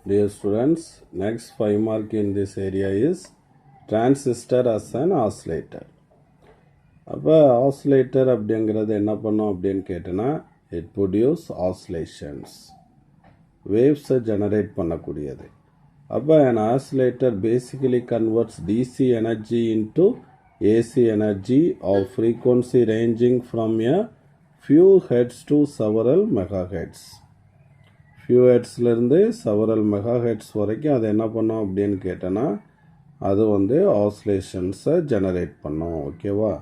Dear students, next 5 mark in this area is transistor as an oscillator. அப்போ oscillator அப்படிங்கிறது என்ன பண்ணும் அப்படின்னு கேட்டோன்னா இட் ப்ரொடியூஸ் ஆசிலேஷன்ஸ், வேவ்ஸை ஜெனரேட் பண்ணக்கூடியது. அப்போ an oscillator basically converts DC energy into AC energy of frequency ranging from a few hertz to several megahertz. few hertzலேருந்து several megahertz வரைக்கும் அது என்ன பண்ணும் அப்படின்னு கேட்டோன்னா அது வந்து ஆசிலேஷன்ஸை ஜெனரேட் பண்ணும். ஓகேவா?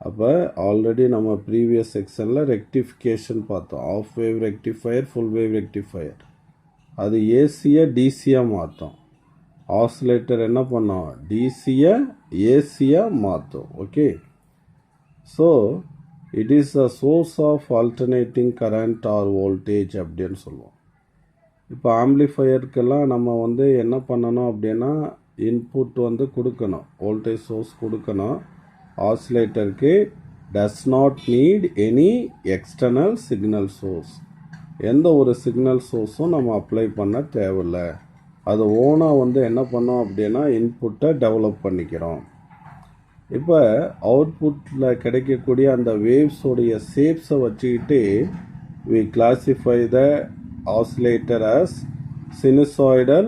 அப்போ ஆல்ரெடி நம்ம ப்ரீவியஸ் செக்ஷனில் ரெக்டிஃபிகேஷன் பார்த்தோம். Half wave rectifier, full wave rectifier. அது ஏசியை டிசியாக மாற்றும். ஆசிலேட்டர் என்ன பண்ணோம்? டிசியை ஏசியாக மாற்றும். Okay, so it is a source of alternating current or voltage அப்படின்னு சொல்லுவோம். இப்போ ஆம்ப்ளிஃபயருக்கெல்லாம் நம்ம வந்து என்ன பண்ணணும் அப்படின்னா இன்புட் வந்து கொடுக்கணும், வோல்டேஜ் சோர்ஸ் கொடுக்கணும். ஆசிலேட்டருக்கு does not need any external signal source. எந்த ஒரு சிக்னல் சோர்ஸும் நம்ம அப்ளை பண்ண தேவையில்லை. அது ஓனாக வந்து என்ன பண்ணோம் அப்படின்னா இன்புட்டை டெவலப் பண்ணிக்கிறோம். இப்போ அவுட்புட்டில் கிடைக்கக்கூடிய அந்த வேவ்ஸோடைய ஷேப்ஸை வச்சுக்கிட்டு we classify the oscillator as sinusoidal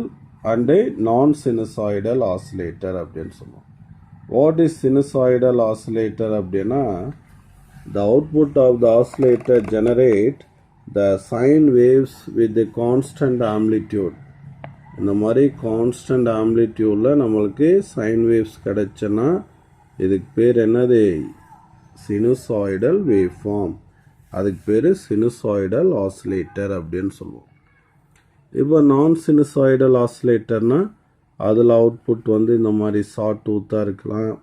and non-sinusoidal oscillator அப்படின்னு சொல்லுவோம். What is sinusoidal oscillator அப்படின்னா the output of the oscillator generate the sine waves with the constant amplitude. இந்த மாதிரி கான்ஸ்டன்ட் ஆம்ப்ளிடியூடில் நம்மளுக்கு சைன் வேவ்ஸ் கிடைச்சுன்னா இதுக்கு பேர் என்னது? Sinusoidal wave form. அதுக்கு பேர் சினுசாய்டல் ஆசிலேட்டர் அப்படின்னு சொல்லுவோம். இப்போ நான் சினுசாய்டல் ஆசிலேட்டர்னால் அதில் அவுட்புட் வந்து இந்த மாதிரி ஷார்ட் டூத்தாக இருக்கலாம்,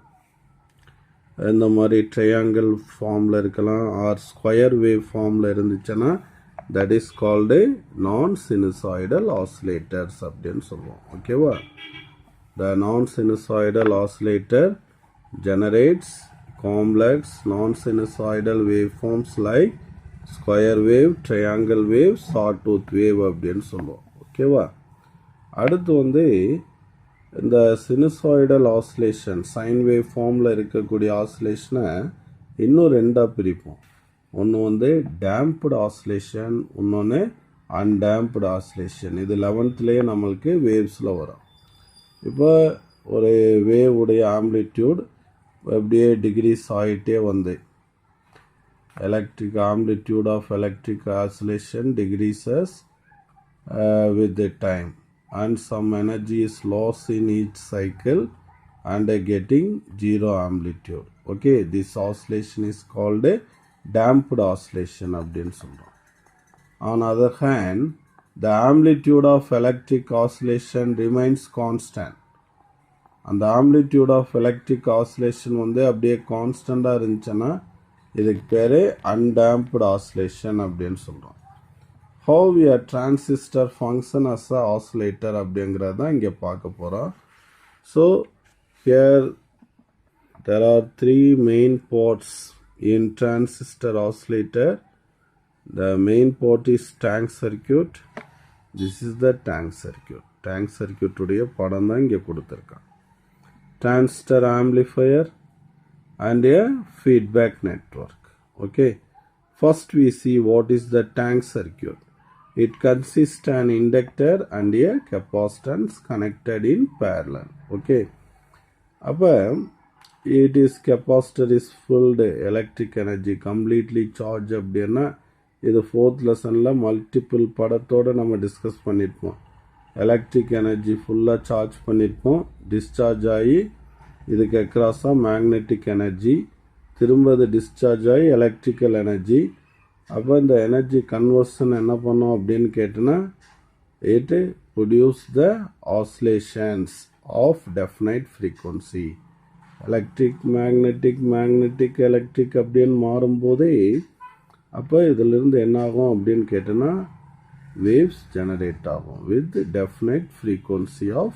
இந்த மாதிரி ட்ரையாங்கிள் ஃபார்மில் இருக்கலாம், ஆர் ஸ்கொயர் வேவ் ஃபார்மில் இருந்துச்சுன்னா தட் இஸ் கால்டு நான் சினுசாய்டல் ஆசிலேட்டர்ஸ் அப்படின்னு சொல்லுவோம். ஓகேவா? த நான் sinusoidal oscillator generates complex non-sinusoidal waveforms like square wave, triangle wave, sawtooth wave அப்படின்னு சொல்லுவோம். ஓகேவா? அடுத்து வந்து இந்த சினுசாய்டல் ஆசிலேஷன் சைன் வேவ் ஃபார்மில் இருக்கக்கூடிய ஆசிலேஷனை இன்னும் ரெண்டாக பிரிப்போம். ஒன்று வந்து டேம்ப்டு ஆசிலேஷன், இன்னொன்று அன்டேம்ப்டு ஆசிலேஷன். இது 11th நம்மளுக்கு வேவ்ஸில் வரும். இப்போ ஒரு வேவ் உடைய ஆம்ப்ளிடியூட் அப்படியே டிகிரிஸ் ஆகிட்டே வந்து electric amplitude of electric oscillation decreases with the time and some energy is lost in each cycle and getting zero amplitude. Okay, this oscillation is called a damped oscillation அப்படின்னு சொல்கிறோம். On other hand, the amplitude of electric oscillation remains constant. அந்த amplitude of electric oscillation வந்து அப்படியே கான்ஸ்டண்ட்டாக இருந்துச்சுன்னா இதுக்கு பேர் undamped oscillation அப்படின்னு சொல்கிறோம். How a transistor function as a oscillator அப்படிங்கிறது தான் இங்கே பார்க்க போகிறோம். So here there are 3 main parts in transistor oscillator. The main part is tank circuit. This is the tank circuit. Tank சர்க்கியூட்டுடைய படம் தான் இங்கே கொடுத்துருக்கான். Transistor amplifier and a feedback network. Okay, first we see what is the tank circuit. It consists an inductor and a capacitance connected in parallel. Okay, அப்போ it is capacitor is filled electric energy completely charged அப்படின்னா இது 4th லெசனில் multiple படத்தோடு நம்ம discuss பண்ணியிருப்போம். Electric energy ஃபுல்லாக charge பண்ணியிருப்போம். Discharge ஆகி இதுக்கு அக்ராஸாக மேக்னெட்டிக் எனர்ஜி, திரும்ப அது டிஸ்சார்ஜ் ஆகி எலக்ட்ரிக்கல் எனர்ஜி. அப்போ இந்த எனர்ஜி கன்வர்ஷன் என்ன பண்ணோம் அப்படின்னு கேட்டோன்னா it produce the oscillations of definite frequency. Electric magnetic, magnetic electric அப்படின்னு மாறும்போதே அப்போ இதிலிருந்து என்ன ஆகும் அப்படின்னு கேட்டோன்னா waves generate ஆகும் with definite frequency of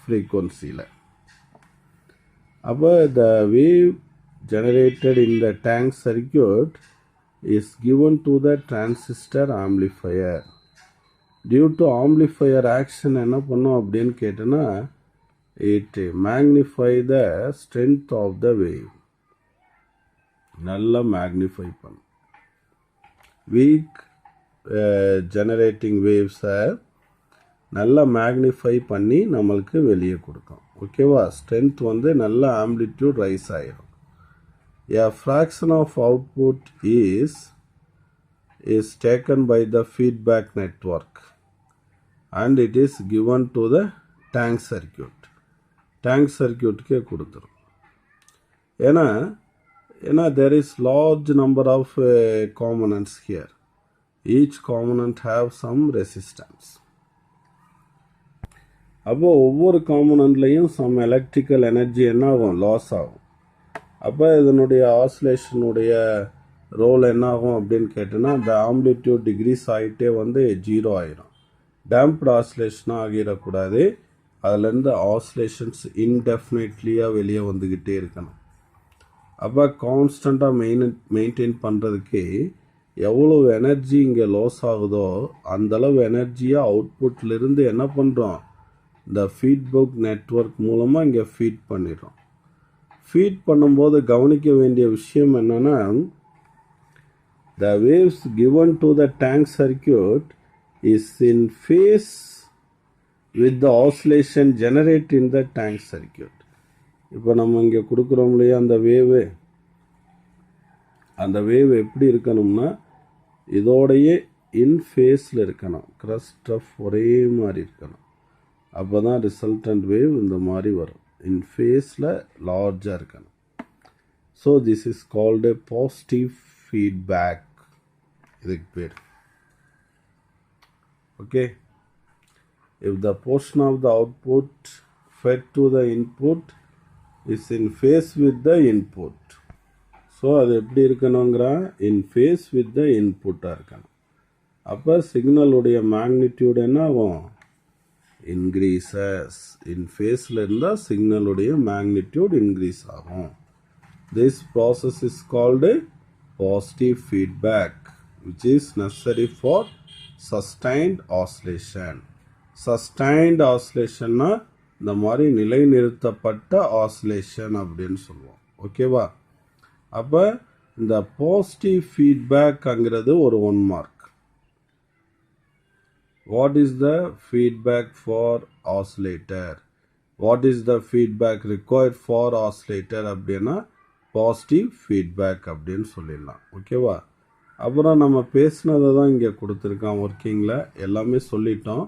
frequencyல. அப்போ the wave generated in the tank circuit is given to the transistor amplifier. Due to amplifier action என்ன பண்ணும் அப்படின்னு கேட்டோன்னா it magnify the strength of the wave. நல்லா மேக்னிஃபை பண்ணும். Weak generating வேவ்ஸை நல்லா magnify பண்ணி நம்மளுக்கு வெளியே கொடுக்கும். ஓகேவா? ஸ்ட்ரென்த் வந்து நல்ல ஆம்ப்ளிடியூட் ரைஸ் ஆகிடும். A fraction of output is taken by the feedback network and it is given to the tank circuit. Tank circuit ke கொடுத்துரும். ஏன்னா there is large number of components here. Each component have some resistance. அப்போ ஒவ்வொரு காம்பனண்ட்லையும் some electrical energy என்ன ஆகும்? Loss ஆகும். அப்போ இதனுடைய ஆசிலேஷனுடைய role என்ன ஆகும் அப்படின்னு கேட்டோன்னா இந்த ஆம்ப்ளிடியூட் டிக்ரீஸ் ஆகிட்டே வந்து 0 ஆகிடும். டேம்ப்டு ஆசிலேஷனாக ஆகிடக்கூடாது. அதுலேருந்து ஆசிலேஷன்ஸ் இன்டெஃபினெட்லியாக வெளியே வந்துக்கிட்டே இருக்கணும். அப்போ கான்ஸ்டண்ட்டாக மெயின்டைன் பண்ணுறதுக்கு எவ்வளோ எனர்ஜி இங்கே லாஸ் ஆகுதோ அந்தளவு எனர்ஜியை அவுட்புட்லேருந்து என்ன பண்ணுறோம்? இந்த ஃபீட்பேக் நெட்வொர்க் மூலமாக இங்கே ஃபீட் பண்ணிடுறோம். ஃபீட் பண்ணும்போது கவனிக்க வேண்டிய விஷயம் என்னென்னா the waves given to the tank circuit is in phase with the oscillation generated in the tank circuit. இப்போ நம்ம இங்கே கொடுக்குறோம் இல்லையா அந்த வேவ் எப்படி இருக்கணும்னா இதோடையே இன் ஃபேஸில் இருக்கணும். கிரஸ்ட் ஆஃப் ஒரே மாதிரி இருக்கணும். அப்போ தான் ரிசல்டன்ட் வேவ் இந்த மாதிரி வரும். இன் ஃபேஸில் லார்ஜாக இருக்கணும். So this is called positive feedback. இதுக்கு பேர். Okay. If the portion of the output fed to the input is in phase with the input. So அது எப்படி இருக்கணுங்கிறா? இன் ஃபேஸ் வித் த இன்புட்டாக இருக்கணும். அப்போ சிக்னலுடைய மேக்னிடியூட் என்ன ஆகும்? இன்க்ரீசஸ். இன் ஃபேஸில் இருந்தால் சிக்னலுடைய மேக்னிடியூட் இன்க்ரீஸ் ஆகும். This process is called positive feedback which is necessary for sustained oscillation. Sustained oscillationனா இந்த மாதிரி நிலைநிறுத்தப்பட்ட ஆசிலேஷன் அப்படின்னு சொல்லுவோம். ஓகேவா? அப்போ இந்த பாசிட்டிவ் ஃபீட்பேக்ங்கிறது ஒரு 1 mark. What is the feedback for oscillator? What is the feedback required for oscillator அப்படின்னா பாசிட்டிவ் ஃபீட்பேக் அப்படின்னு சொல்லிடலாம். ஓகேவா? அப்புறம் நம்ம பேசினதை தான் இங்கே கொடுத்துருக்கான் ஒர்க்கிங்கில். எல்லாமே சொல்லிட்டோம்.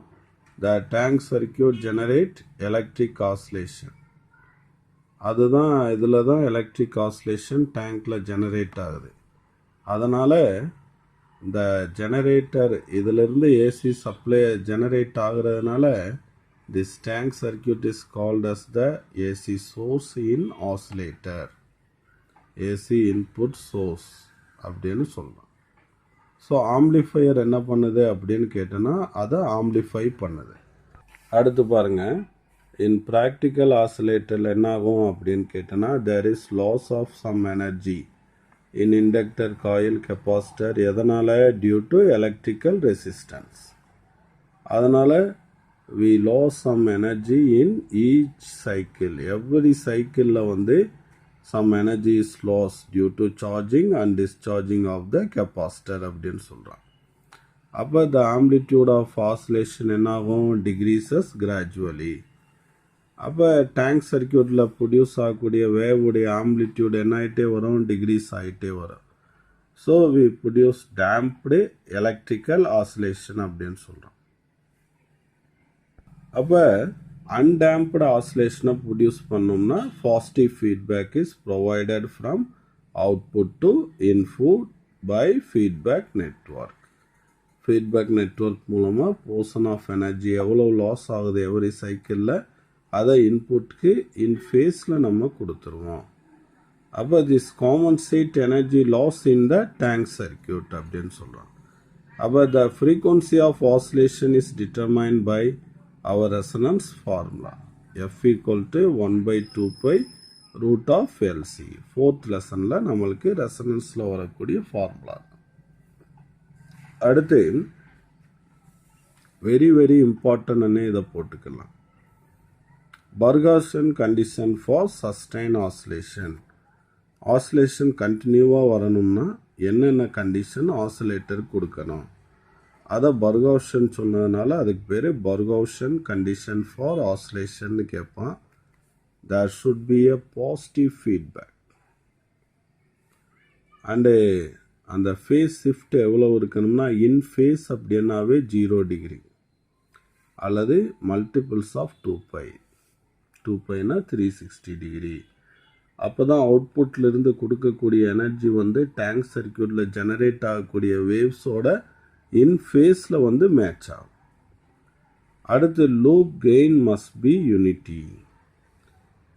த tank circuit generate electric oscillation. அதுதான் இதில் தான் எலக்ட்ரிக் ஆசிலேஷன் டேங்க்கில் ஜெனரேட் ஆகுது. அதனால் இந்த ஜெனரேட்டர் இதிலிருந்து ஏசி சப்ளை ஜெனரேட் ஆகுறதுனால this tank circuit is called as the AC source in oscillator. AC input source அப்படின்னு சொல்லலாம். ஸோ ஆம்ப்ளிஃபையர் என்ன பண்ணுது அப்படின்னு கேட்டோன்னா அதை ஆம்ப்ளிஃபை பண்ணுது. அடுத்து பாருங்கள். இன் ப்ராக்டிக்கல் ஆசிலேட்டரில் என்ன ஆகும் அப்படின்னு கேட்டோன்னா there is loss of some energy in inductor coil capacitor. எதனால்? Due to electrical resistance. அதனால் we loss some energy in each cycle. Every சைக்கிளில் வந்து some energy is lost due to charging and discharging of the capacitor அப்படின்னு சொல்கிறான். அப்போ the amplitude of oscillation என்ன ஆகும்? decreases gradually. அப்போ டேங்க் சர்க்கியூட்டில் ப்ரொடியூஸ் ஆகக்கூடிய வேவுடைய ஆம்ப்ளிடியூட் என்ன ஆகிட்டே வரும்? டிக்ரீஸ் ஆகிட்டே வரும். So we produce damped electrical oscillation அப்படின்னு சொல்கிறோம். அப்போ அன்டேம்ப்டு ஆசிலேஷனை ப்ரொடியூஸ் பண்ணோம்னா positive feedback is provided from output to input by feedback network. Feedback network மூலமாக போர்ஷன் ஆஃப் எனர்ஜி எவ்வளோ லாஸ் ஆகுது எவரி சைக்கிளில் அதை இன்புட்க்கு இன் ஃபேஸில் நம்ம கொடுத்துருவோம். அப்போ this compensate energy loss in the tank circuit அப்படின்னு சொல்கிறோம். அப்போ the frequency of oscillation is determined by our resonance formula f equal to 1/2 pi root of LC. Fourth லெசனில் நம்மளுக்கு ரெசனன்ஸில் வரக்கூடிய ஃபார்முலா. அடுத்து வெரி வெரி இம்பார்ட்டன்ட்னு இதை போட்டுக்கலாம். Barkhausen condition for sustain oscillation. Oscillation கண்டினியூவாக வரணும்னா என்னென்ன கண்டிஷன் ஆசிலேட்டர் கொடுக்கணும், அதை பர்காஷன் சொன்னதுனால அதுக்கு பேர் பர்காஷன் கண்டிஷன் ஃபார் ஆசிலேஷன் கேட்பான். there should be a positive feedback and அந்த ஃபேஸ் ஷிஃப்ட் எவ்வளோ இருக்கணும்னா இன் ஃபேஸ் அப்படின்னாவே 0 டிகிரி அல்லது மல்டிபிள்ஸ் ஆஃப் 2π. 2πனா 360 டிகிரி. அப்போ தான் அவுட்புட்லேருந்து கொடுக்கக்கூடிய எனர்ஜி வந்து டேங்க் சர்க்கியூட்டில் ஜெனரேட் ஆகக்கூடிய வேவ்ஸோட இன் ஃபேஸில் வந்து மேட்ச் ஆகும். அடுத்து loop gain must be unity.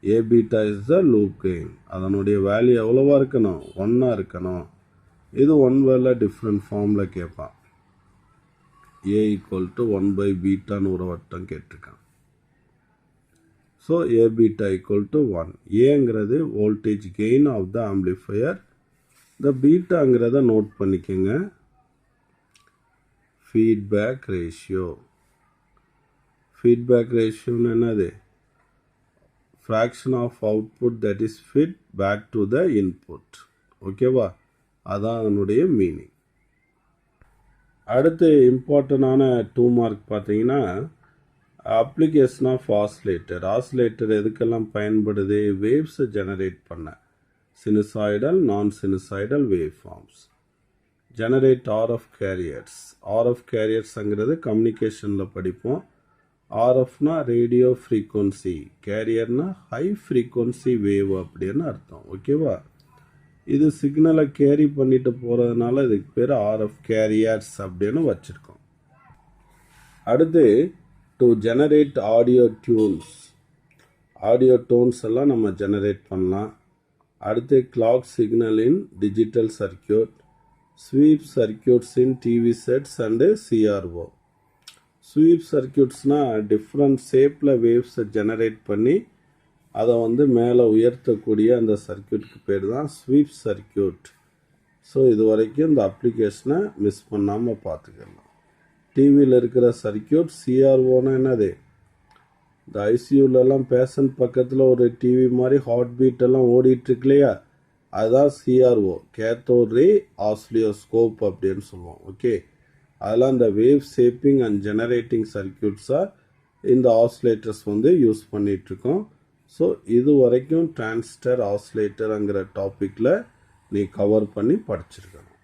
A beta is the loop gain. அதனுடைய வேல்யூ எவ்வளவா இருக்கணும், 1 இருக்கணும். இது 1 வேலை டிஃப்ரெண்ட் ஃபார்மில் கேட்பான். A = 1/βன்னு ஒரு வட்டம் கேட்டிருக்கான். So A beta = 1. ஏங்கிறது voltage gain of the amplifier. இந்த பீட்டாங்கிறத நோட் பண்ணிக்கோங்க. Feedback ratio. ஃபீட்பேக் ரேஷியோன்னு என்னது, fraction of output that is fed back to the input. ஓகேவா, அதான் அதனுடைய மீனிங். அடுத்து இம்பார்ட்டண்டான 2 மார்க் பார்த்தீங்கன்னா அப்ளிகேஷன் ஆஃப் ஆசிலேட்டர். ஆசிலேட்டர் எதுக்கெல்லாம் பயன்படுது, வேவ்ஸை ஜெனரேட் பண்ண. Sinusoidal non sinusoidal wave forms. Generate RF carriers. RF கேரியர்ஸுங்கிறது கம்யூனிகேஷனில் படிப்போம். ஆர்எஃப்னா ரேடியோ ஃப்ரீக்வன்சி, கேரியர்னா ஹை ஃப்ரீக்வன்சி வேவ் அப்படின்னு அர்த்தம். ஓகேவா, இது சிக்னலை கேரி பண்ணிட்டு போகிறதுனால இதுக்கு பேர் ஆர்எஃப் கேரியர்ஸ் அப்படின்னு வச்சுருக்கோம். அடுத்து to generate audio tunes. Audio tones எல்லாம் நம்ம ஜெனரேட் பண்ணலாம். அடுத்து clock signal in digital circuit, sweep circuits in TV sets and CRO. Sweep சர்க்கியூட்ஸ்னால் டிஃப்ரெண்ட் ஷேப்பில் வேவ்ஸை ஜெனரேட் பண்ணி அதை வந்து மேலே உயர்த்தக்கூடிய அந்த சர்க்கியூட்டுக்கு பேர் தான் ஸ்வீப் சர்க்கியூட். ஸோ இது வரைக்கும் இந்த அப்ளிகேஷனை மிஸ் பண்ணாமல் பார்த்துக்கலாம். டிவியில் இருக்கிற சர்க்கியூட். சிஆர்ஓனா என்னது, இந்த ஐசியூலெல்லாம் பேஷண்ட் பக்கத்தில் ஒரு டிவி மாதிரி ஹார்ட் பீட்டெல்லாம் ஓடிட்டுருக்கு இல்லையா, அதுதான் சிஆர்ஓ, கேத்தோட் ரே ஆசிலியோஸ்கோப் அப்படின்னு சொல்லுவோம். ஓகே, அதெல்லாம் இந்த வேவ் ஷேப்பிங் அண்ட் ஜெனரேட்டிங் சர்க்கியூட்ஸாக இந்த ஆசிலேட்டர்ஸ் வந்து யூஸ் பண்ணிகிட்ருக்கோம். ஸோ இது வரைக்கும் டிரான்சிஸ்டர் ஆசிலேட்டருங்கிற டாப்பிக்கில் நீ கவர் பண்ணி படிச்சிருக்கணும்.